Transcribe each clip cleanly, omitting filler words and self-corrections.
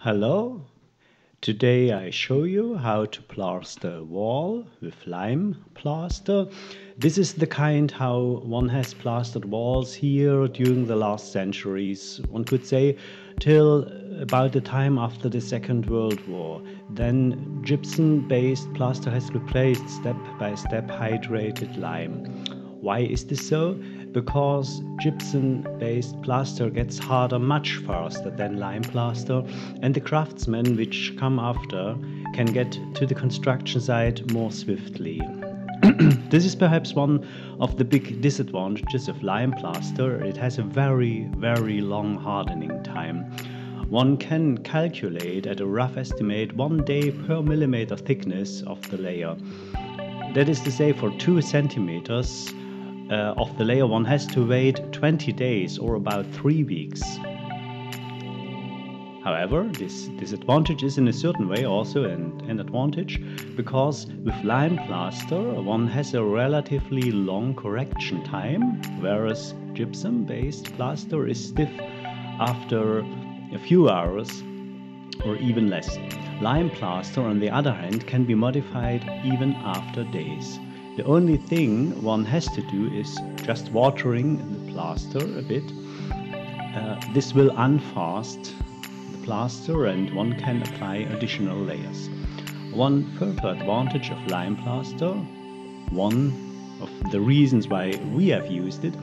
Hello, today I show you how to plaster a wall with lime plaster. This is the kind how one has plastered walls here during the last centuries, one could say till about the time after the Second World War. Then gypsum-based plaster has replaced step-by-step hydrated lime. Why is this so? Because gypsum-based plaster gets harder much faster than lime plaster, and the craftsmen which come after can get to the construction site more swiftly. This is perhaps one of the big disadvantages of lime plaster. It has a very, very long hardening time. One can calculate at a rough estimate 1 day per millimeter thickness of the layer. That is to say, for 2 centimeters of the layer one has to wait 20 days or about 3 weeks. However, this disadvantage is in a certain way also an advantage, because with lime plaster one has a relatively long correction time, whereas gypsum-based plaster is stiff after a few hours or even less. Lime plaster, on the other hand, can be modified even after days. The only thing one has to do is just watering the plaster a bit. This will unfast the plaster and one can apply additional layers. One further advantage of lime plaster, one of the reasons why we have used it,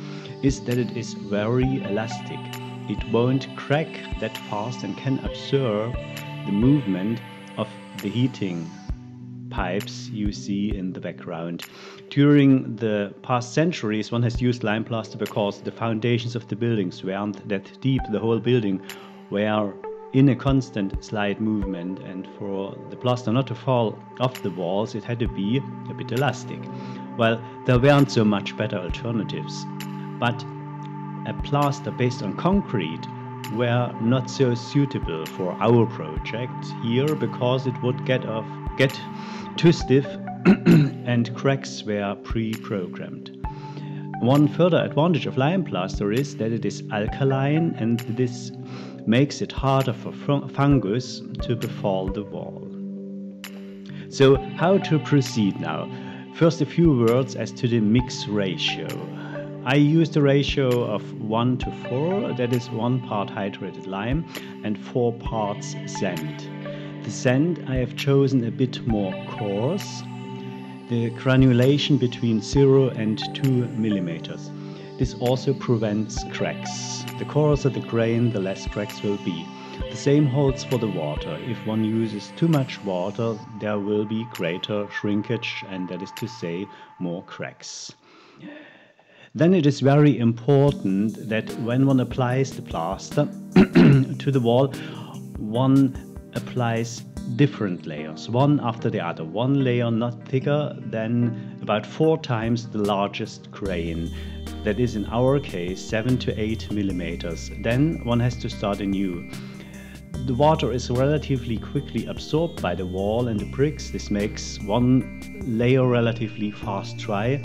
is that it is very elastic. It won't crack that fast and can absorb the movement of the heating pipes you see in the background. During the past centuries one has used lime plaster because the foundations of the buildings weren't that deep. The whole building were in a constant slight movement, and for the plaster not to fall off the walls it had to be a bit elastic. Well, there weren't so much better alternatives, but a plaster based on concrete were not so suitable for our project here because it would get too stiff and cracks were pre-programmed. One further advantage of lime plaster is that it is alkaline, and this makes it harder for fungus to befall the wall. So how to proceed now? First, a few words as to the mix ratio. I used a ratio of 1 to 4, that is 1 part hydrated lime and 4 parts sand. The sand I have chosen a bit more coarse, the granulation between 0 and 2 millimeters. This also prevents cracks. The coarser the grain, the less cracks will be. The same holds for the water. If one uses too much water, there will be greater shrinkage, and that is to say, more cracks. Then it is very important that when one applies the plaster to the wall, one applies different layers, one after the other. One layer not thicker than about 4 times the largest grain. That is in our case 7 to 8 millimeters. Then one has to start anew. The water is relatively quickly absorbed by the wall and the bricks. This makes one layer relatively fast dry,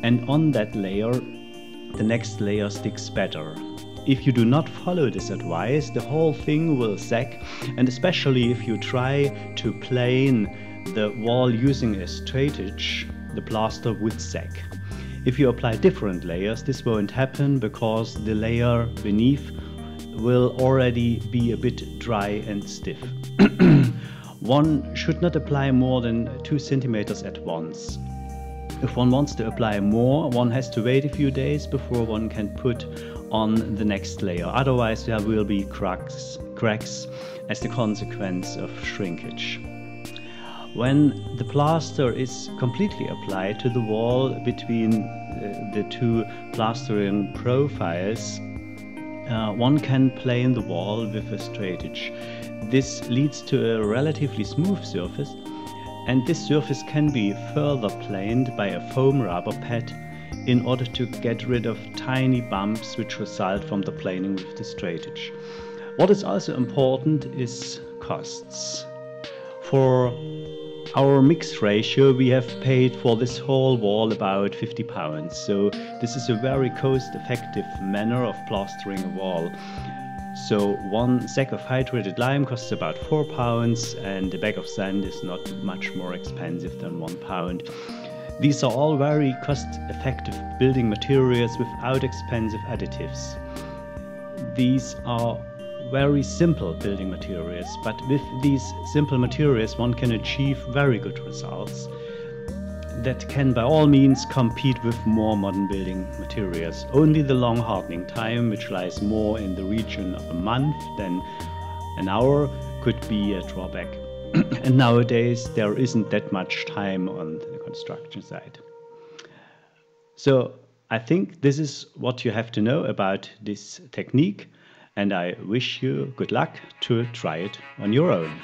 and on that layer the next layer sticks better. If you do not follow this advice, the whole thing will sag, and especially if you try to plane the wall using a straightedge, the plaster would sag. If you apply different layers, this won't happen because the layer beneath will already be a bit dry and stiff. One should not apply more than 2 centimeters at once. If one wants to apply more, one has to wait a few days before one can put on the next layer. Otherwise there will be cracks as the consequence of shrinkage. When the plaster is completely applied to the wall between the 2 plastering profiles, one can plane the wall with a straightedge. This leads to a relatively smooth surface, and this surface can be further planed by a foam rubber pad in order to get rid of tiny bumps which result from the planing with the straightedge. What is also important is costs. For our mix ratio we have paid for this whole wall about £50, so this is a very cost-effective manner of plastering a wall. So one sack of hydrated lime costs about 4 pounds, and a bag of sand is not much more expensive than 1 pound. These are all very cost-effective building materials without expensive additives. These are very simple building materials, but with these simple materials one can achieve very good results that can by all means compete with more modern building materials. Only the long hardening time, which lies more in the region of a month than an hour, could be a drawback. And nowadays there isn't that much time on the construction site. So I think this is what you have to know about this technique, and I wish you good luck to try it on your own.